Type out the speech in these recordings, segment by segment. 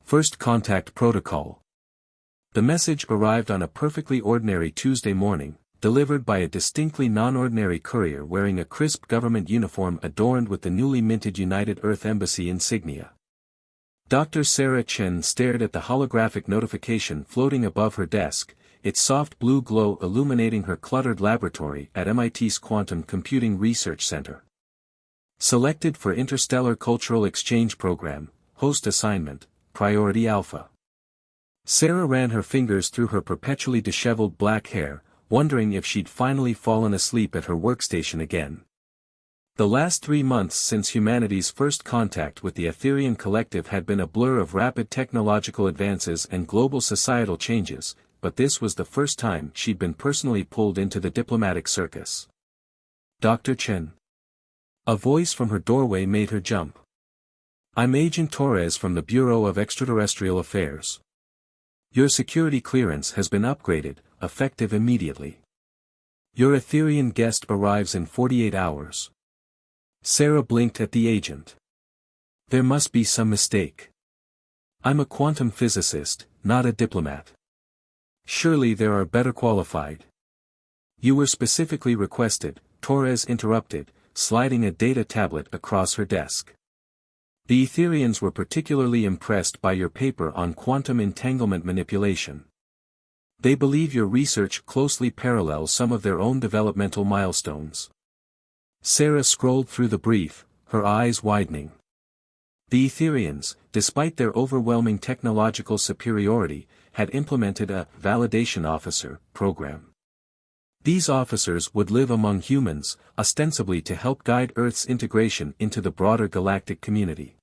First Contact Protocol. The message arrived on a perfectly ordinary Tuesday morning, delivered by a distinctly non-ordinary courier wearing a crisp government uniform adorned with the newly minted United Earth Embassy insignia. Dr. Sarah Chen stared at the holographic notification floating above her desk, its soft blue glow illuminating her cluttered laboratory at MIT's Quantum Computing Research Center. Selected for Interstellar Cultural Exchange Program, Host Assignment, Priority Alpha. Sarah ran her fingers through her perpetually disheveled black hair, wondering if she'd finally fallen asleep at her workstation again. The last 3 months since humanity's first contact with the Etherian Collective had been a blur of rapid technological advances and global societal changes, but this was the first time she'd been personally pulled into the diplomatic circus. Dr. Chen. A voice from her doorway made her jump. I'm Agent Torres from the Bureau of Extraterrestrial Affairs. Your security clearance has been upgraded, effective immediately. Your Etherian guest arrives in 48 hours. Sarah blinked at the agent. There must be some mistake. I'm a quantum physicist, not a diplomat. Surely there are better qualified. You were specifically requested, Torres interrupted, sliding a data tablet across her desk. The Etherians were particularly impressed by your paper on quantum entanglement manipulation. They believe your research closely parallels some of their own developmental milestones. Sarah scrolled through the brief, her eyes widening. The Etherians, despite their overwhelming technological superiority, had implemented a validation officer program. These officers would live among humans, ostensibly to help guide Earth's integration into the broader galactic community.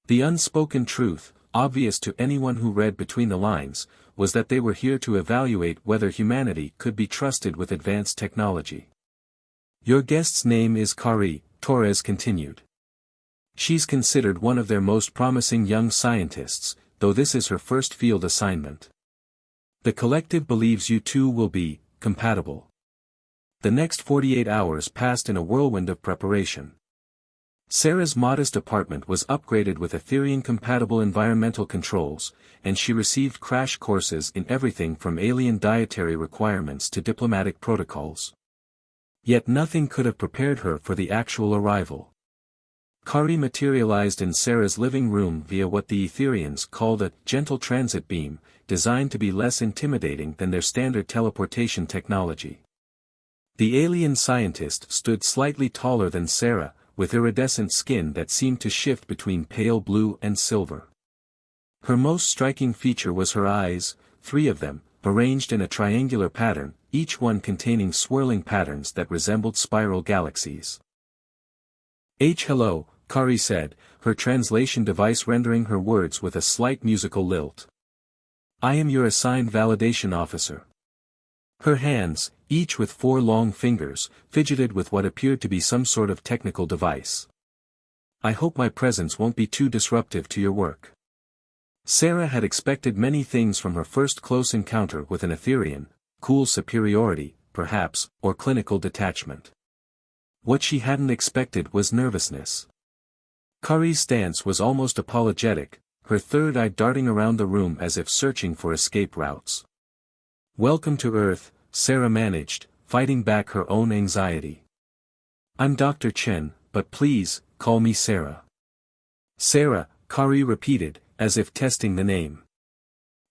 The unspoken truth, obvious to anyone who read between the lines, was that they were here to evaluate whether humanity could be trusted with advanced technology. Your guest's name is Kari, Torres continued. She's considered one of their most promising young scientists, though this is her first field assignment. The collective believes you two will be compatible. The next 48 hours passed in a whirlwind of preparation. Sarah's modest apartment was upgraded with Etherian-compatible environmental controls, and she received crash courses in everything from alien dietary requirements to diplomatic protocols. Yet nothing could have prepared her for the actual arrival. Kari materialized in Sarah's living room via what the Etherians called a gentle transit beam, designed to be less intimidating than their standard teleportation technology. The alien scientist stood slightly taller than Sarah, with iridescent skin that seemed to shift between pale blue and silver. Her most striking feature was her eyes, 3 of them, arranged in a triangular pattern, each one containing swirling patterns that resembled spiral galaxies. Hello, Kari said, her translation device rendering her words with a slight musical lilt. I am your assigned validation officer. Her hands, each with 4 long fingers, fidgeted with what appeared to be some sort of technical device. I hope my presence won't be too disruptive to your work. Sarah had expected many things from her first close encounter with an Etherian, cool superiority, perhaps, or clinical detachment. What she hadn't expected was nervousness. Kari's stance was almost apologetic, her third eye darting around the room as if searching for escape routes. Welcome to Earth, Sarah managed, fighting back her own anxiety. I'm Dr. Chen, but please, call me Sarah. Sarah, Kari repeated, as if testing the name.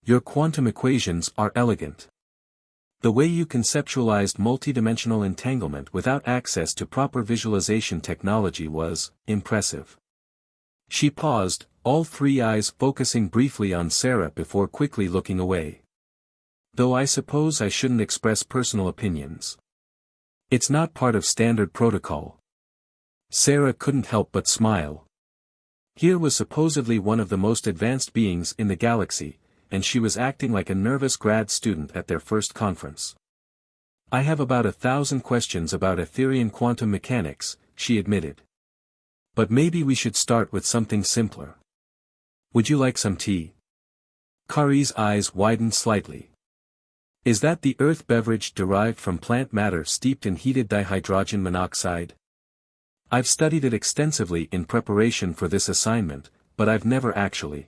Your quantum equations are elegant. The way you conceptualized multidimensional entanglement without access to proper visualization technology was impressive. She paused, all 3 eyes focusing briefly on Sarah before quickly looking away. Though I suppose I shouldn't express personal opinions. It's not part of standard protocol. Sarah couldn't help but smile. Here was supposedly one of the most advanced beings in the galaxy, and she was acting like a nervous grad student at their first conference. I have about 1,000 questions about Etherian quantum mechanics, she admitted. But maybe we should start with something simpler. Would you like some tea? Kari's eyes widened slightly. Is that the Earth beverage derived from plant matter steeped in heated dihydrogen monoxide? I've studied it extensively in preparation for this assignment, but I've never actually.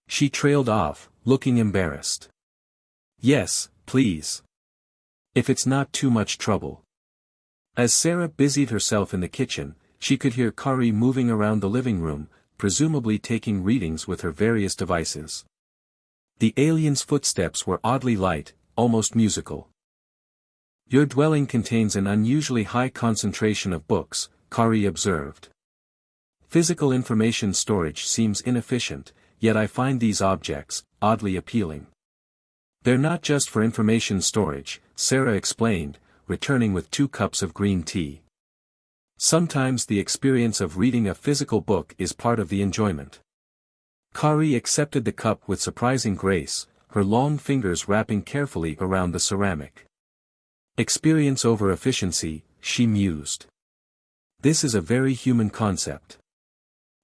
She trailed off, looking embarrassed. Yes, please. If it's not too much trouble. As Sarah busied herself in the kitchen, she could hear Kari moving around the living room, presumably taking readings with her various devices. The alien's footsteps were oddly light, almost musical. Your dwelling contains an unusually high concentration of books, Kari observed. Physical information storage seems inefficient, yet I find these objects oddly appealing. They're not just for information storage, Sarah explained, returning with 2 cups of green tea. Sometimes the experience of reading a physical book is part of the enjoyment. Kari accepted the cup with surprising grace, her long fingers wrapping carefully around the ceramic. Experience over efficiency, she mused. This is a very human concept.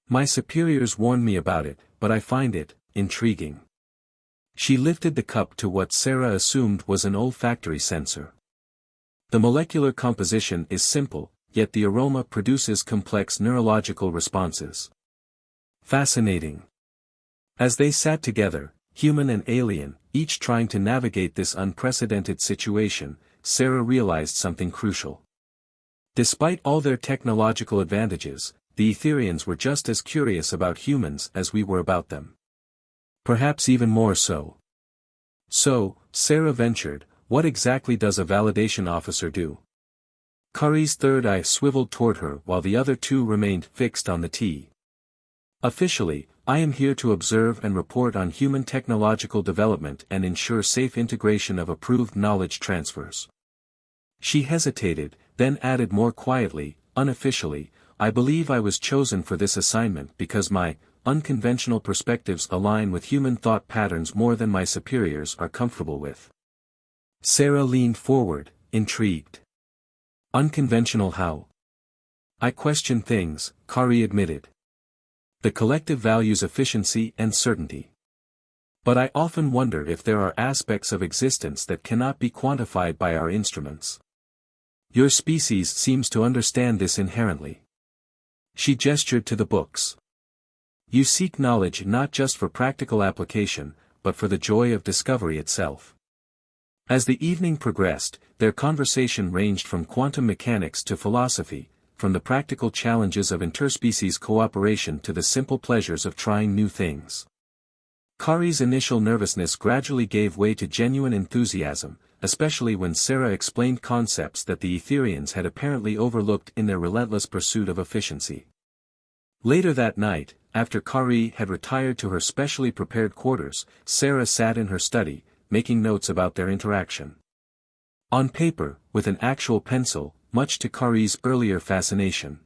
My superiors warned me about it, but I find it intriguing. She lifted the cup to what Sarah assumed was an olfactory sensor. The molecular composition is simple, yet the aroma produces complex neurological responses. Fascinating. As they sat together, human and alien, each trying to navigate this unprecedented situation, Sarah realized something crucial. Despite all their technological advantages, the Etherians were just as curious about humans as we were about them. Perhaps even more so. So, Sarah ventured, what exactly does a validation officer do? Kari's third eye swiveled toward her while the other 2 remained fixed on the tea. Officially, I am here to observe and report on human technological development and ensure safe integration of approved knowledge transfers. She hesitated, then added more quietly, unofficially, I believe I was chosen for this assignment because my unconventional perspectives align with human thought patterns more than my superiors are comfortable with. Sarah leaned forward, intrigued. Unconventional how? I question things, Kari admitted. The collective values efficiency and certainty. But I often wonder if there are aspects of existence that cannot be quantified by our instruments. Your species seems to understand this inherently. She gestured to the books. You seek knowledge not just for practical application, but for the joy of discovery itself. As the evening progressed, their conversation ranged from quantum mechanics to philosophy, from the practical challenges of interspecies cooperation to the simple pleasures of trying new things. Kari's initial nervousness gradually gave way to genuine enthusiasm, especially when Sarah explained concepts that the Etherians had apparently overlooked in their relentless pursuit of efficiency. Later that night, after Kari had retired to her specially prepared quarters, Sarah sat in her study, making notes about their interaction. On paper, with an actual pencil, much to Kari's earlier fascination.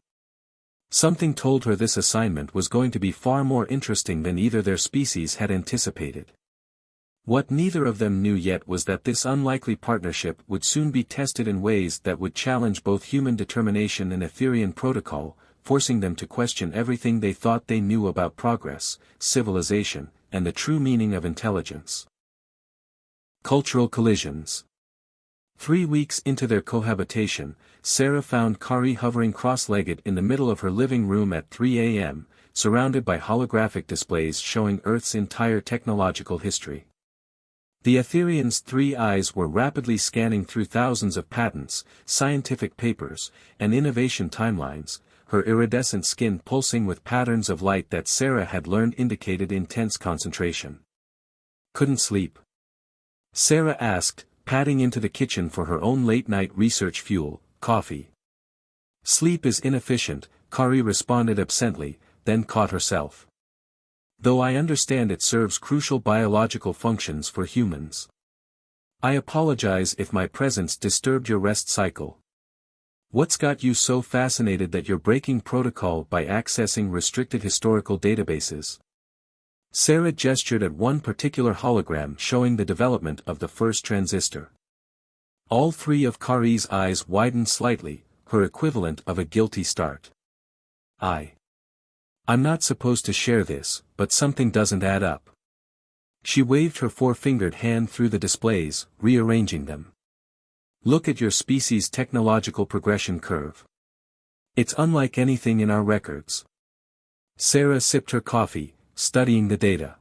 Something told her this assignment was going to be far more interesting than either their species had anticipated. What neither of them knew yet was that this unlikely partnership would soon be tested in ways that would challenge both human determination and Etherian protocol, forcing them to question everything they thought they knew about progress, civilization, and the true meaning of intelligence. Cultural collisions. 3 weeks into their cohabitation, Sarah found Kari hovering cross-legged in the middle of her living room at 3 a.m., surrounded by holographic displays showing Earth's entire technological history. The Etherian's 3 eyes were rapidly scanning through thousands of patents, scientific papers, and innovation timelines, her iridescent skin pulsing with patterns of light that Sarah had learned indicated intense concentration. Couldn't sleep? Sarah asked, padding into the kitchen for her own late-night research fuel, coffee. Sleep is inefficient, Kari responded absently, then caught herself. Though I understand it serves crucial biological functions for humans. I apologize if my presence disturbed your rest cycle. What's got you so fascinated that you're breaking protocol by accessing restricted historical databases? Sarah gestured at one particular hologram showing the development of the first transistor. All 3 of Kari's eyes widened slightly, her equivalent of a guilty start. I'm not supposed to share this, but something doesn't add up. She waved her 4-fingered hand through the displays, rearranging them. Look at your species' technological progression curve. It's unlike anything in our records. Sarah sipped her coffee, studying the data.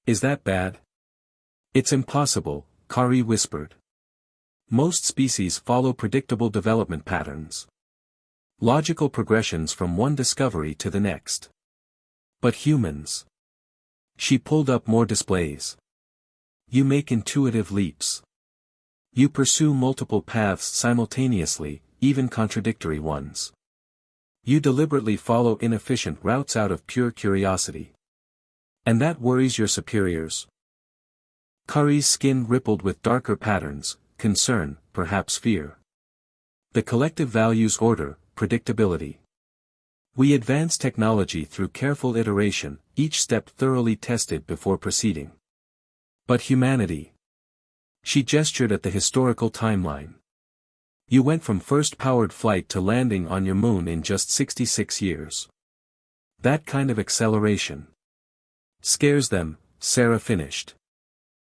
Is that bad? It's impossible, Kari whispered. Most species follow predictable development patterns. Logical progressions from one discovery to the next. But humans. She pulled up more displays. You make intuitive leaps. You pursue multiple paths simultaneously, even contradictory ones. You deliberately follow inefficient routes out of pure curiosity. And that worries your superiors. Kari's skin rippled with darker patterns, concern, perhaps fear. The collective values order, predictability. We advance technology through careful iteration, each step thoroughly tested before proceeding. But humanity. She gestured at the historical timeline. You went from first powered flight to landing on your moon in just 66 years. That kind of acceleration scares them, Sarah finished.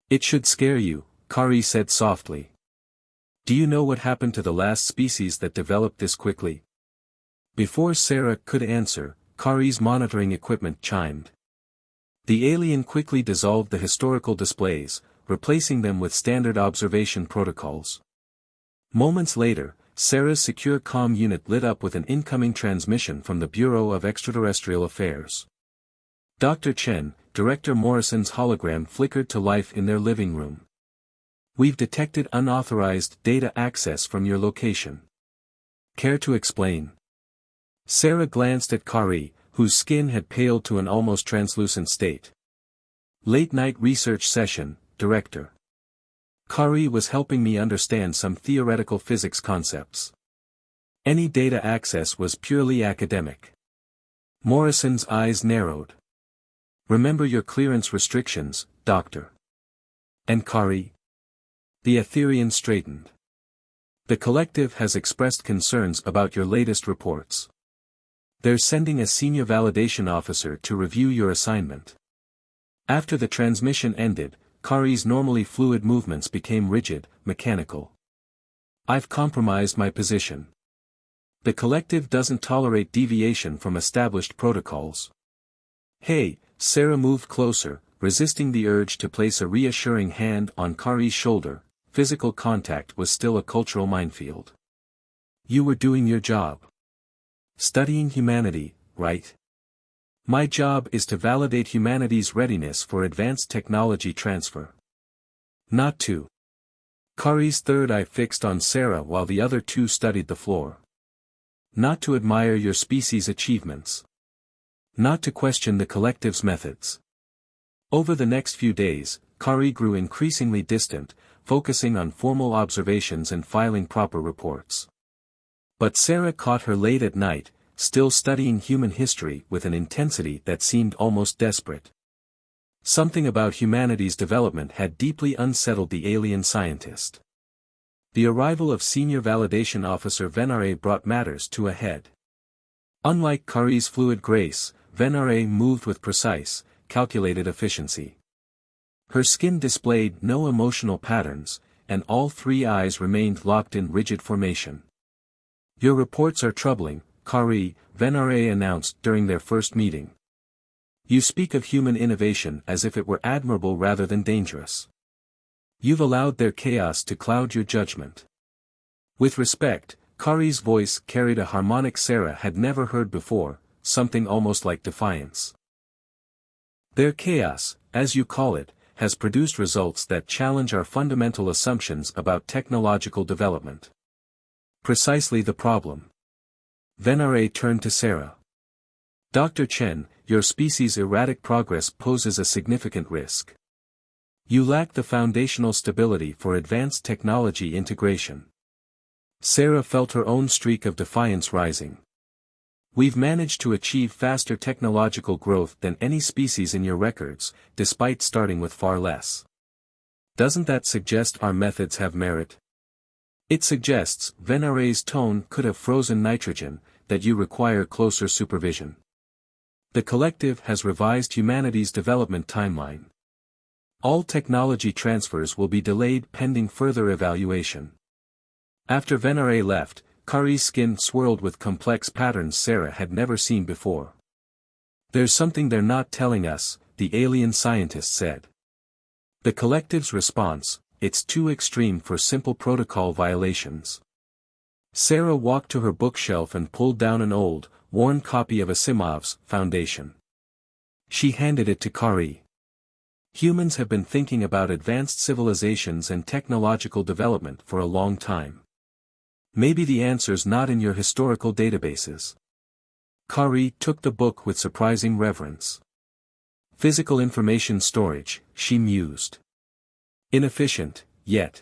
It should scare you, Kari said softly. Do you know what happened to the last species that developed this quickly? Before Sarah could answer, Kari's monitoring equipment chimed. The alien quickly dissolved the historical displays, replacing them with standard observation protocols. Moments later, Sarah's secure comm unit lit up with an incoming transmission from the Bureau of Extraterrestrial Affairs. Dr. Chen, Director Morrison's hologram flickered to life in their living room. We've detected unauthorized data access from your location. Care to explain? Sarah glanced at Kari, whose skin had paled to an almost translucent state. Late-night research session, Director. Kari was helping me understand some theoretical physics concepts. Any data access was purely academic. Morrison's eyes narrowed. Remember your clearance restrictions, Doctor. And Kari? The Etherian straightened. The collective has expressed concerns about your latest reports. They're sending a senior validation officer to review your assignment. After the transmission ended, Kari's normally fluid movements became rigid, mechanical. I've compromised my position. The collective doesn't tolerate deviation from established protocols. Hey, Sarah moved closer, resisting the urge to place a reassuring hand on Kari's shoulder. Physical contact was still a cultural minefield. You were doing your job. Studying humanity, right? My job is to validate humanity's readiness for advanced technology transfer. Not to. Kari's third eye fixed on Sarah while the other two studied the floor. Not to admire your species' achievements. Not to question the collective's methods. Over the next few days, Kari grew increasingly distant, focusing on formal observations and filing proper reports. But Sarah caught her late at night, still studying human history with an intensity that seemed almost desperate. Something about humanity's development had deeply unsettled the alien scientist. The arrival of Senior Validation Officer Venare brought matters to a head. Unlike Kari's fluid grace, Venare moved with precise, calculated efficiency. Her skin displayed no emotional patterns, and all three eyes remained locked in rigid formation. Your reports are troubling, Kari, Venare announced during their first meeting. You speak of human innovation as if it were admirable rather than dangerous. You've allowed their chaos to cloud your judgment. With respect, Kari's voice carried a harmonic Sarah had never heard before, something almost like defiance. Their chaos, as you call it, has produced results that challenge our fundamental assumptions about technological development. Precisely the problem. Venare turned to Sarah. Dr. Chen, your species' erratic progress poses a significant risk. You lack the foundational stability for advanced technology integration. Sarah felt her own streak of defiance rising. We've managed to achieve faster technological growth than any species in your records, despite starting with far less. Doesn't that suggest our methods have merit? It suggests, Venare's tone could have frozen nitrogen, that you require closer supervision. The collective has revised humanity's development timeline. All technology transfers will be delayed pending further evaluation. After Venare left, Kari's skin swirled with complex patterns Sarah had never seen before. There's something they're not telling us, the alien scientist said. The collective's response, it's too extreme for simple protocol violations. Sarah walked to her bookshelf and pulled down an old, worn copy of Asimov's Foundation. She handed it to Kari. Humans have been thinking about advanced civilizations and technological development for a long time. Maybe the answer's not in your historical databases. Kari took the book with surprising reverence. Physical information storage, she mused. Inefficient, yet.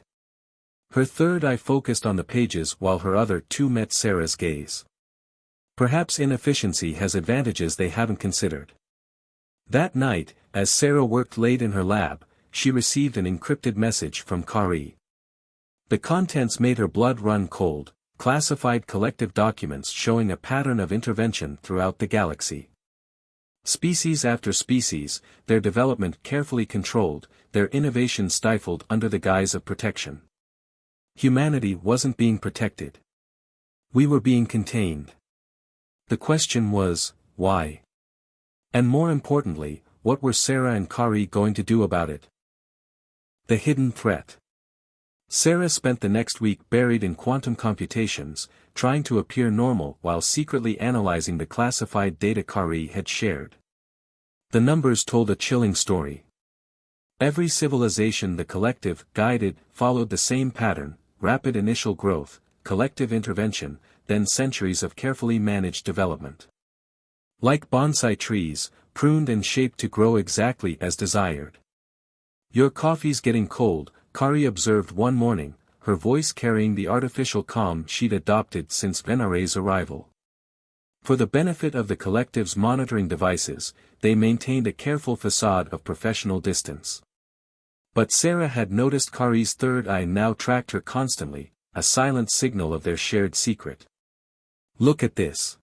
Her third eye focused on the pages while her other two met Sarah's gaze. Perhaps inefficiency has advantages they haven't considered. That night, as Sarah worked late in her lab, she received an encrypted message from Kari. The contents made her blood run cold, classified collective documents showing a pattern of intervention throughout the galaxy. Species after species, their development carefully controlled, their innovation stifled under the guise of protection. Humanity wasn't being protected. We were being contained. The question was, why? And more importantly, what were Sarah and Kari going to do about it? The hidden threat. Sarah spent the next week buried in quantum computations, trying to appear normal while secretly analyzing the classified data Kari had shared. The numbers told a chilling story. Every civilization the collective guided followed the same pattern: rapid initial growth, collective intervention, then centuries of carefully managed development. Like bonsai trees, pruned and shaped to grow exactly as desired. "Your coffee's getting cold," Kari observed one morning, her voice carrying the artificial calm she'd adopted since Venare's arrival. For the benefit of the collective's monitoring devices, they maintained a careful facade of professional distance. But Sarah had noticed Kari's third eye now tracked her constantly, a silent signal of their shared secret. "Look at this."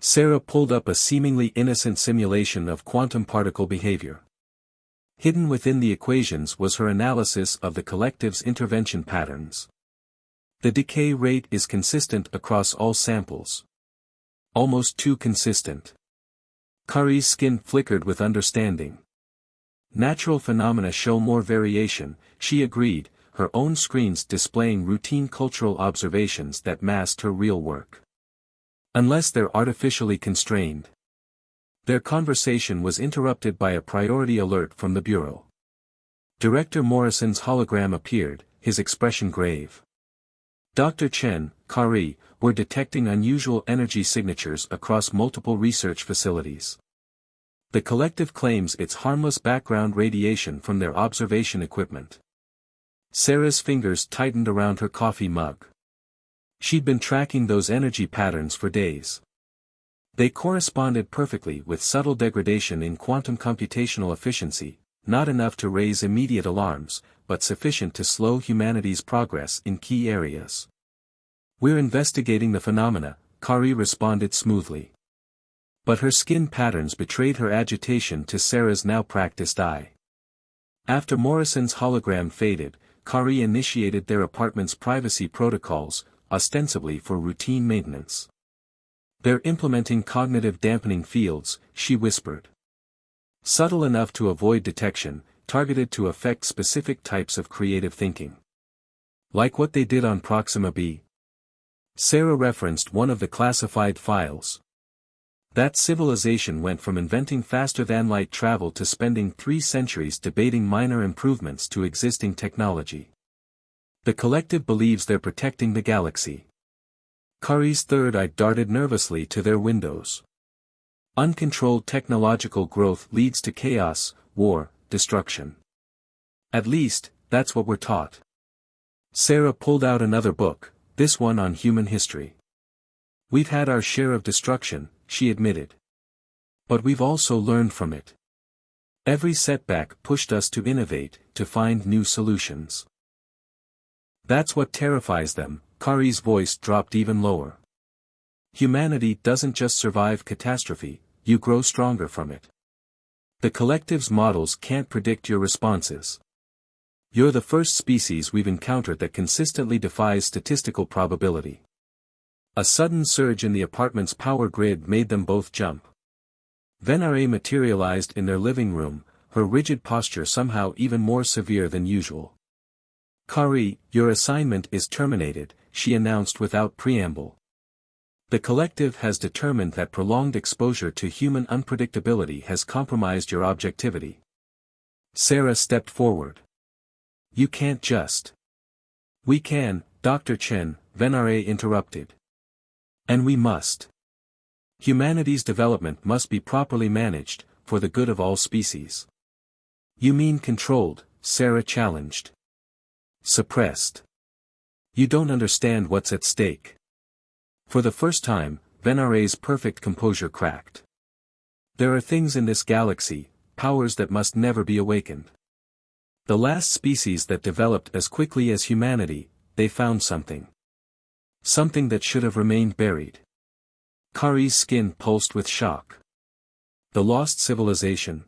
Sarah pulled up a seemingly innocent simulation of quantum particle behavior. Hidden within the equations was her analysis of the collective's intervention patterns. The decay rate is consistent across all samples. Almost too consistent. Kari's skin flickered with understanding. Natural phenomena show more variation, she agreed, her own screens displaying routine cultural observations that masked her real work. Unless they're artificially constrained. Their conversation was interrupted by a priority alert from the Bureau. Director Morrison's hologram appeared, his expression grave. Dr. Chen, Kari, were detecting unusual energy signatures across multiple research facilities. The collective claims it's harmless background radiation from their observation equipment. Sarah's fingers tightened around her coffee mug. She'd been tracking those energy patterns for days. They corresponded perfectly with subtle degradation in quantum computational efficiency, not enough to raise immediate alarms, but sufficient to slow humanity's progress in key areas. "We're investigating the phenomena," Kari responded smoothly. But her skin patterns betrayed her agitation to Sarah's now practiced eye. After Morrison's hologram faded, Kari initiated their apartment's privacy protocols, ostensibly for routine maintenance. "They're implementing cognitive dampening fields," she whispered. "Subtle enough to avoid detection, targeted to affect specific types of creative thinking. Like what they did on Proxima b." Sarah referenced one of the classified files. That civilization went from inventing faster-than-light travel to spending 3 centuries debating minor improvements to existing technology. The collective believes they're protecting the galaxy. Kari's third eye darted nervously to their windows. Uncontrolled technological growth leads to chaos, war, destruction. At least, that's what we're taught. Sarah pulled out another book, this one on human history. "We've had our share of destruction," she admitted. "But we've also learned from it. Every setback pushed us to innovate, to find new solutions. That's what terrifies them." Kari's voice dropped even lower. "Humanity doesn't just survive catastrophe, you grow stronger from it. The collective's models can't predict your responses. You're the first species we've encountered that consistently defies statistical probability." A sudden surge in the apartment's power grid made them both jump. Venare materialized in their living room, her rigid posture somehow even more severe than usual. "Kari, your assignment is terminated," she announced without preamble. "The collective has determined that prolonged exposure to human unpredictability has compromised your objectivity." Sarah stepped forward. "You can't just." "We can, Dr. Chen," Venare interrupted. "And we must. Humanity's development must be properly managed, for the good of all species." "You mean controlled," Sarah challenged. "Suppressed. You don't understand what's at stake." For the first time, Venare's perfect composure cracked. "There are things in this galaxy, powers that must never be awakened. The last species that developed as quickly as humanity, they found something. Something that should have remained buried." Kari's skin pulsed with shock. "The lost civilization?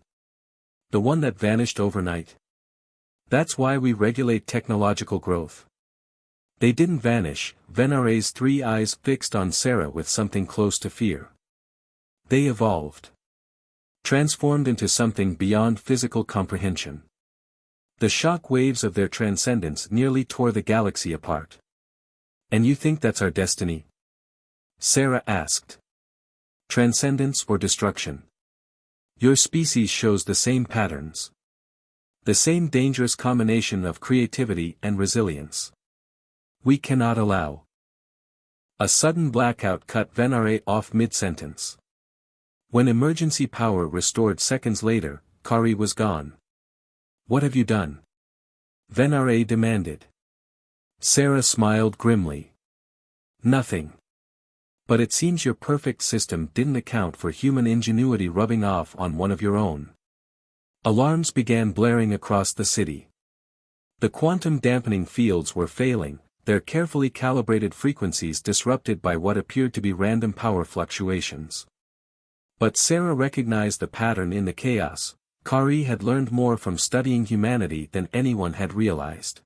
The one that vanished overnight? That's why we regulate technological growth." "They didn't vanish," Venare's three eyes fixed on Sarah with something close to fear. "They evolved. Transformed into something beyond physical comprehension. The shock waves of their transcendence nearly tore the galaxy apart." "And you think that's our destiny?" Sarah asked. "Transcendence or destruction? Your species shows the same patterns. The same dangerous combination of creativity and resilience. We cannot allow." A sudden blackout cut Venare off mid-sentence. When emergency power restored seconds later, Kari was gone. "What have you done?" Venare demanded. Sarah smiled grimly. "Nothing. But it seems your perfect system didn't account for human ingenuity rubbing off on one of your own." Alarms began blaring across the city. The quantum dampening fields were failing, their carefully calibrated frequencies disrupted by what appeared to be random power fluctuations. But Sarah recognized the pattern in the chaos. Kari had learned more from studying humanity than anyone had realized.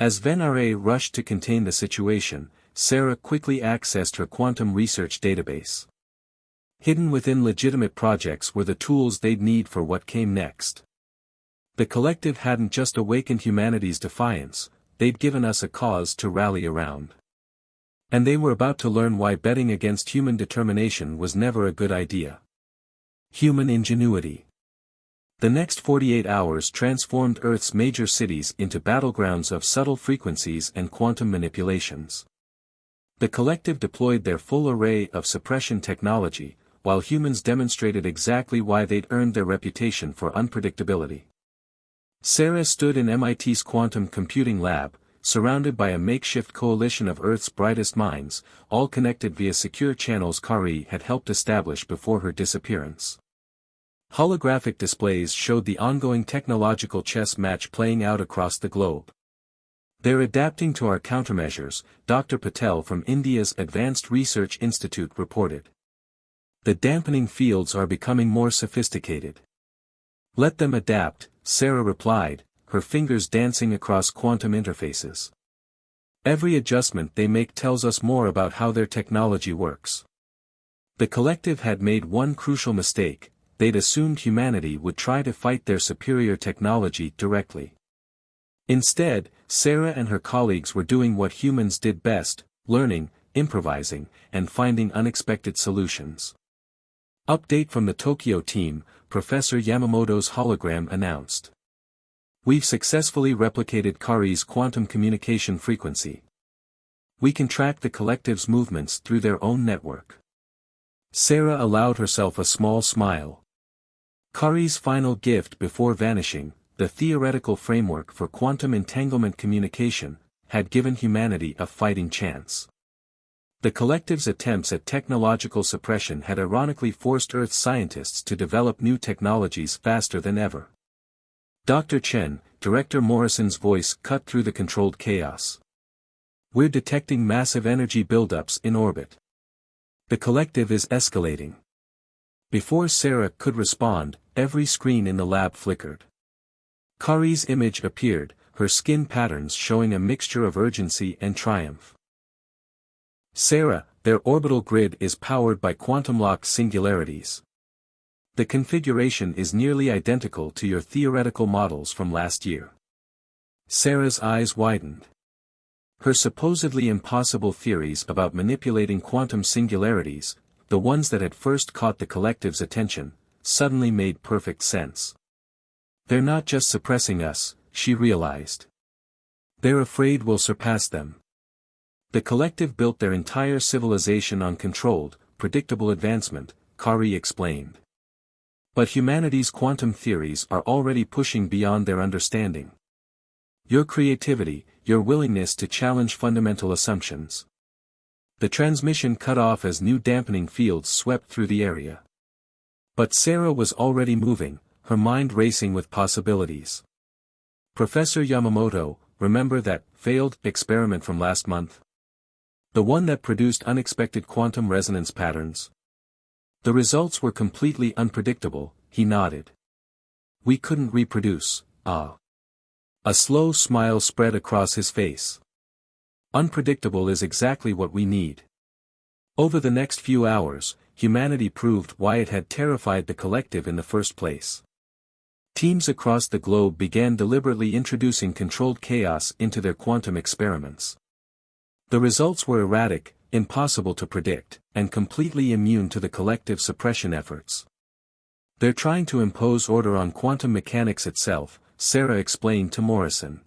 As Venare rushed to contain the situation, Sarah quickly accessed her quantum research database. Hidden within legitimate projects were the tools they'd need for what came next. The collective hadn't just awakened humanity's defiance, they'd given us a cause to rally around. And they were about to learn why betting against human determination was never a good idea. Human ingenuity. The next 48 hours transformed Earth's major cities into battlegrounds of subtle frequencies and quantum manipulations. The collective deployed their full array of suppression technology, while humans demonstrated exactly why they'd earned their reputation for unpredictability. Sarah stood in MIT's quantum computing lab, surrounded by a makeshift coalition of Earth's brightest minds, all connected via secure channels Kari had helped establish before her disappearance. Holographic displays showed the ongoing technological chess match playing out across the globe. "They're adapting to our countermeasures," Dr. Patel from India's Advanced Research Institute reported. "The dampening fields are becoming more sophisticated." "Let them adapt," Sarah replied, her fingers dancing across quantum interfaces. "Every adjustment they make tells us more about how their technology works." The collective had made one crucial mistake: they'd assumed humanity would try to fight their superior technology directly. Instead, Sarah and her colleagues were doing what humans did best: learning, improvising, and finding unexpected solutions. Update from the Tokyo team, Professor Yamamoto's hologram announced. "We've successfully replicated Kari's quantum communication frequency. We can track the collective's movements through their own network." Sarah allowed herself a small smile. Kari's final gift before vanishing, the theoretical framework for quantum entanglement communication, had given humanity a fighting chance. The collective's attempts at technological suppression had ironically forced Earth's scientists to develop new technologies faster than ever. "Dr. Chen," Director Morrison's voice cut through the controlled chaos. "We're detecting massive energy buildups in orbit. The collective is escalating." Before Sarah could respond, every screen in the lab flickered. Kari's image appeared, her skin patterns showing a mixture of urgency and triumph. "Sarah, their orbital grid is powered by quantum-locked singularities. The configuration is nearly identical to your theoretical models from last year. Sarah's eyes widened. Her supposedly impossible theories about manipulating quantum singularities, the ones that had first caught the collective's attention, suddenly made perfect sense. They're not just suppressing us, she realized. They're afraid we'll surpass them. The collective built their entire civilization on controlled, predictable advancement, Kari explained. But humanity's quantum theories are already pushing beyond their understanding. Your creativity, your willingness to challenge fundamental assumptions. The transmission cut off as new dampening fields swept through the area. But Sarah was already moving, her mind racing with possibilities. Professor Yamamoto, remember that failed experiment from last month? The one that produced unexpected quantum resonance patterns? The results were completely unpredictable, he nodded. We couldn't reproduce, A slow smile spread across his face. Unpredictable is exactly what we need. Over the next few hours, humanity proved why it had terrified the collective in the first place. Teams across the globe began deliberately introducing controlled chaos into their quantum experiments. The results were erratic, impossible to predict, and completely immune to the collective suppression efforts. They're trying to impose order on quantum mechanics itself, Sarah explained to Morrison.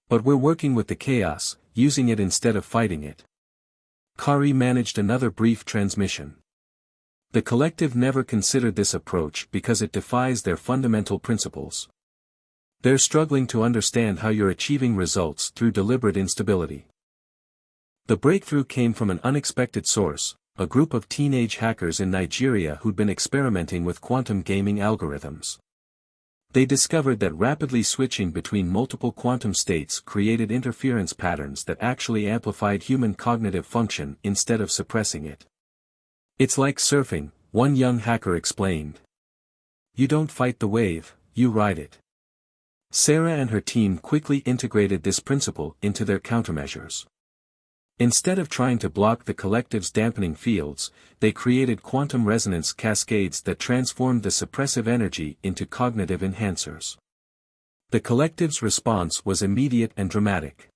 But we're working with the chaos, using it instead of fighting it. Kari managed another brief transmission. The collective never considered this approach because it defies their fundamental principles. They're struggling to understand how you're achieving results through deliberate instability. The breakthrough came from an unexpected source, a group of teenage hackers in Nigeria who'd been experimenting with quantum gaming algorithms. They discovered that rapidly switching between multiple quantum states created interference patterns that actually amplified human cognitive function instead of suppressing it. It's like surfing, one young hacker explained. You don't fight the wave, you ride it. Sarah and her team quickly integrated this principle into their countermeasures. Instead of trying to block the collective's dampening fields, they created quantum resonance cascades that transformed the suppressive energy into cognitive enhancers. The collective's response was immediate and dramatic.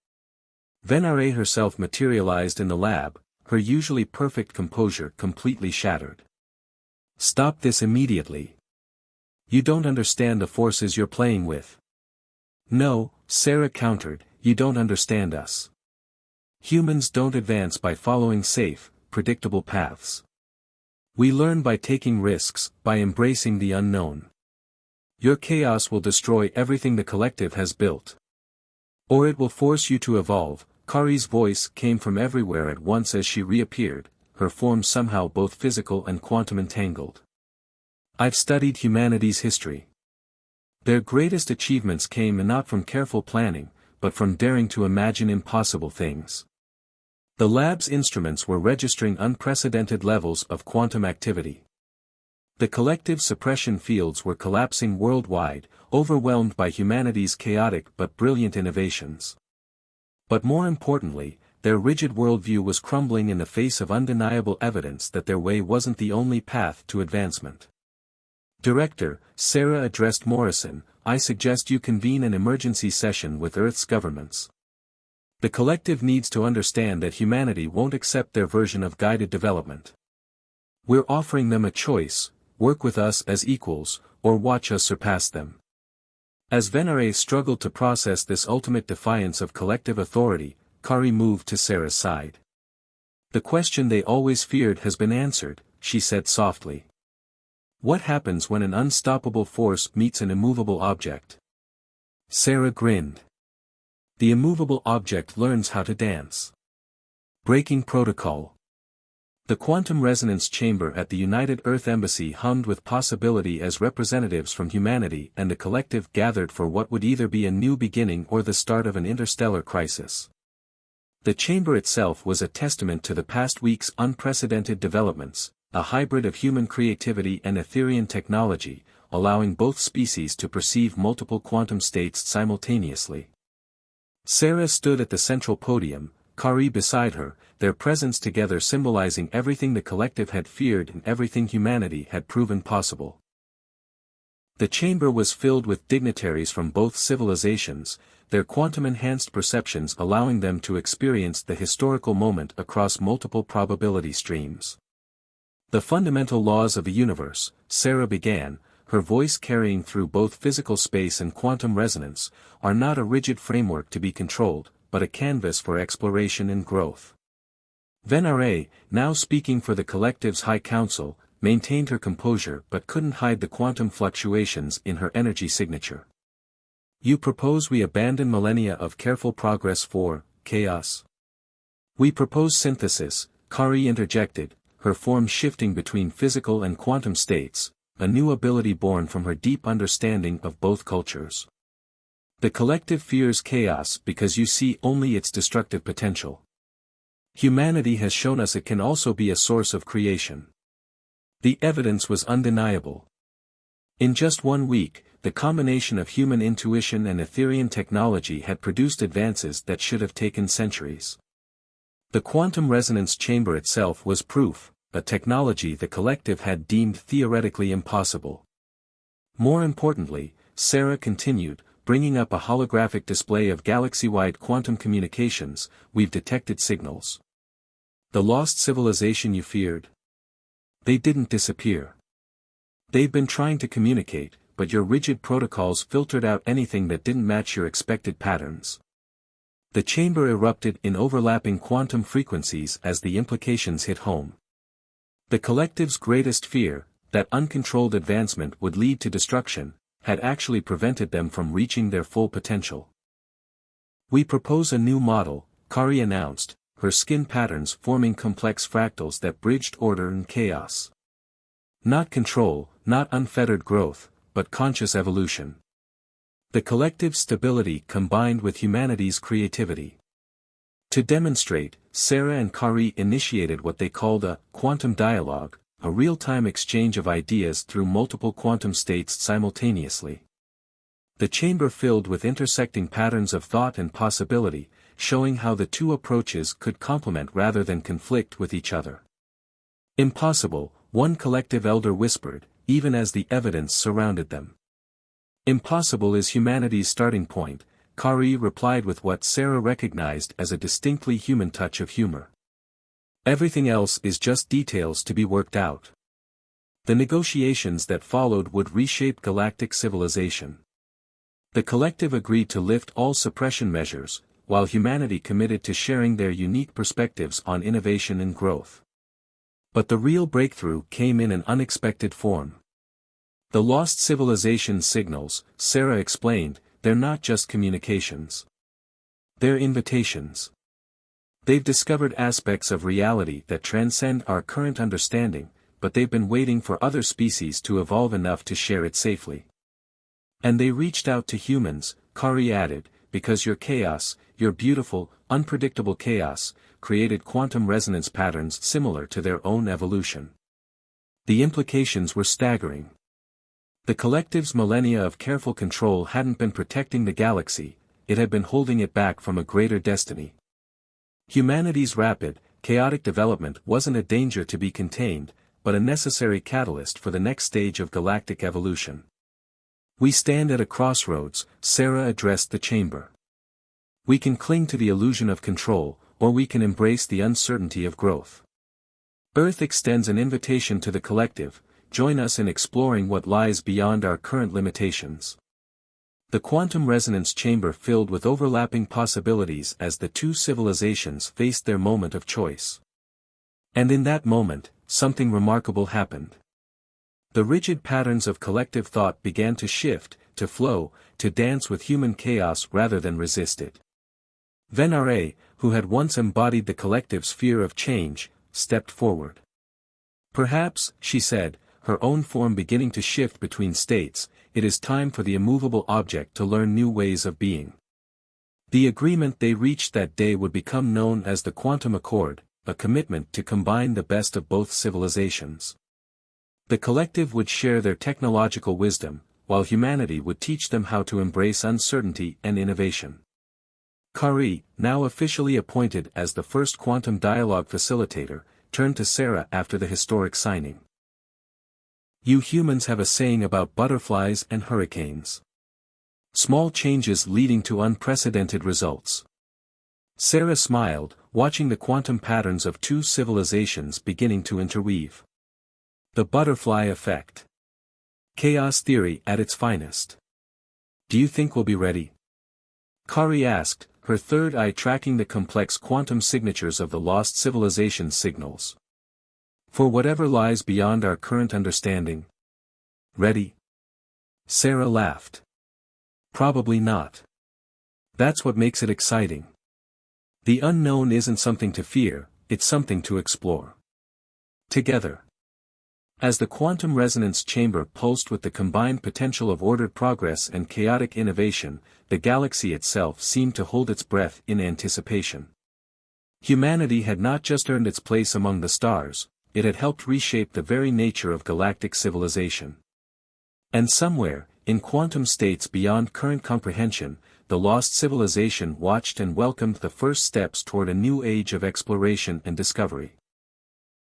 Venare herself materialized in the lab, her usually perfect composure completely shattered. Stop this immediately. You don't understand the forces you're playing with. No, Sarah countered, you don't understand us. Humans don't advance by following safe, predictable paths. We learn by taking risks, by embracing the unknown. Your chaos will destroy everything the collective has built. Or it will force you to evolve. Kari's voice came from everywhere at once as she reappeared, her form somehow both physical and quantum entangled. I've studied humanity's history. Their greatest achievements came not from careful planning, but from daring to imagine impossible things. The lab's instruments were registering unprecedented levels of quantum activity. The collective suppression fields were collapsing worldwide, overwhelmed by humanity's chaotic but brilliant innovations. But more importantly, their rigid worldview was crumbling in the face of undeniable evidence that their way wasn't the only path to advancement. Director, Sarah addressed Morrison, I suggest you convene an emergency session with Earth's governments. The collective needs to understand that humanity won't accept their version of guided development. We're offering them a choice, work with us as equals, or watch us surpass them. As Venare struggled to process this ultimate defiance of collective authority, Kari moved to Sarah's side. The question they always feared has been answered, she said softly. What happens when an unstoppable force meets an immovable object? Sarah grinned. The immovable object learns how to dance. Breaking protocol. The quantum resonance chamber at the United Earth Embassy hummed with possibility as representatives from humanity and the collective gathered for what would either be a new beginning or the start of an interstellar crisis. The chamber itself was a testament to the past week's unprecedented developments, a hybrid of human creativity and Etherian technology, allowing both species to perceive multiple quantum states simultaneously. Sarah stood at the central podium, Kari beside her, their presence together symbolizing everything the collective had feared and everything humanity had proven possible. The chamber was filled with dignitaries from both civilizations, their quantum-enhanced perceptions allowing them to experience the historical moment across multiple probability streams. The fundamental laws of the universe, Sarah began, her voice carrying through both physical space and quantum resonance, are not a rigid framework to be controlled, but a canvas for exploration and growth. Venare, now speaking for the collective's High Council, maintained her composure but couldn't hide the quantum fluctuations in her energy signature. You propose we abandon millennia of careful progress for chaos? We propose synthesis, Kari interjected, her form shifting between physical and quantum states, a new ability born from her deep understanding of both cultures. The collective fears chaos because you see only its destructive potential. Humanity has shown us it can also be a source of creation. The evidence was undeniable. In just 1 week, the combination of human intuition and Etherian technology had produced advances that should have taken centuries. The quantum resonance chamber itself was proof, a technology the collective had deemed theoretically impossible. More importantly, Sarah continued, bringing up a holographic display of galaxy-wide quantum communications. We've detected signals. The lost civilization you feared? They didn't disappear. They've been trying to communicate, but your rigid protocols filtered out anything that didn't match your expected patterns. The chamber erupted in overlapping quantum frequencies as the implications hit home. The collective's greatest fear, that uncontrolled advancement would lead to destruction, had actually prevented them from reaching their full potential. We propose a new model, Kari announced, her skin patterns forming complex fractals that bridged order and chaos. Not control, not unfettered growth, but conscious evolution. The collective's stability combined with humanity's creativity. To demonstrate, Sarah and Kari initiated what they called a quantum dialogue, a real-time exchange of ideas through multiple quantum states simultaneously. The chamber filled with intersecting patterns of thought and possibility, showing how the two approaches could complement rather than conflict with each other. Impossible, one collective elder whispered, even as the evidence surrounded them. Impossible is humanity's starting point, Kari replied with what Sarah recognized as a distinctly human touch of humor. Everything else is just details to be worked out. The negotiations that followed would reshape galactic civilization. The collective agreed to lift all suppression measures, while humanity committed to sharing their unique perspectives on innovation and growth. But the real breakthrough came in an unexpected form. The lost civilization signals, Sarah explained, they're not just communications. They're invitations. They've discovered aspects of reality that transcend our current understanding, but they've been waiting for other species to evolve enough to share it safely. And they reached out to humans, Kari added, because your chaos, your beautiful, unpredictable chaos, created quantum resonance patterns similar to their own evolution. The implications were staggering. The collective's millennia of careful control hadn't been protecting the galaxy, it had been holding it back from a greater destiny. Humanity's rapid, chaotic development wasn't a danger to be contained, but a necessary catalyst for the next stage of galactic evolution. We stand at a crossroads, Sarah addressed the chamber. We can cling to the illusion of control, or we can embrace the uncertainty of growth. Earth extends an invitation to the collective, join us in exploring what lies beyond our current limitations. The quantum resonance chamber filled with overlapping possibilities as the two civilizations faced their moment of choice. And in that moment, something remarkable happened. The rigid patterns of collective thought began to shift, to flow, to dance with human chaos rather than resist it. Venare, who had once embodied the collective's fear of change, stepped forward. Perhaps, she said, her own form beginning to shift between states, it is time for the immovable object to learn new ways of being. The agreement they reached that day would become known as the Quantum Accord, a commitment to combine the best of both civilizations. The collective would share their technological wisdom, while humanity would teach them how to embrace uncertainty and innovation. Kari, now officially appointed as the first quantum dialogue facilitator, turned to Sarah after the historic signing. You humans have a saying about butterflies and hurricanes. Small changes leading to unprecedented results. Sarah smiled, watching the quantum patterns of two civilizations beginning to interweave. The butterfly effect. Chaos theory at its finest. Do you think we'll be ready? Kari asked, her third eye tracking the complex quantum signatures of the lost civilization's signals. For whatever lies beyond our current understanding. Ready? Sarah laughed. Probably not. That's what makes it exciting. The unknown isn't something to fear, it's something to explore. Together. As the quantum resonance chamber pulsed with the combined potential of ordered progress and chaotic innovation, the galaxy itself seemed to hold its breath in anticipation. Humanity had not just earned its place among the stars, it had helped reshape the very nature of galactic civilization. And somewhere, in quantum states beyond current comprehension, the lost civilization watched and welcomed the first steps toward a new age of exploration and discovery.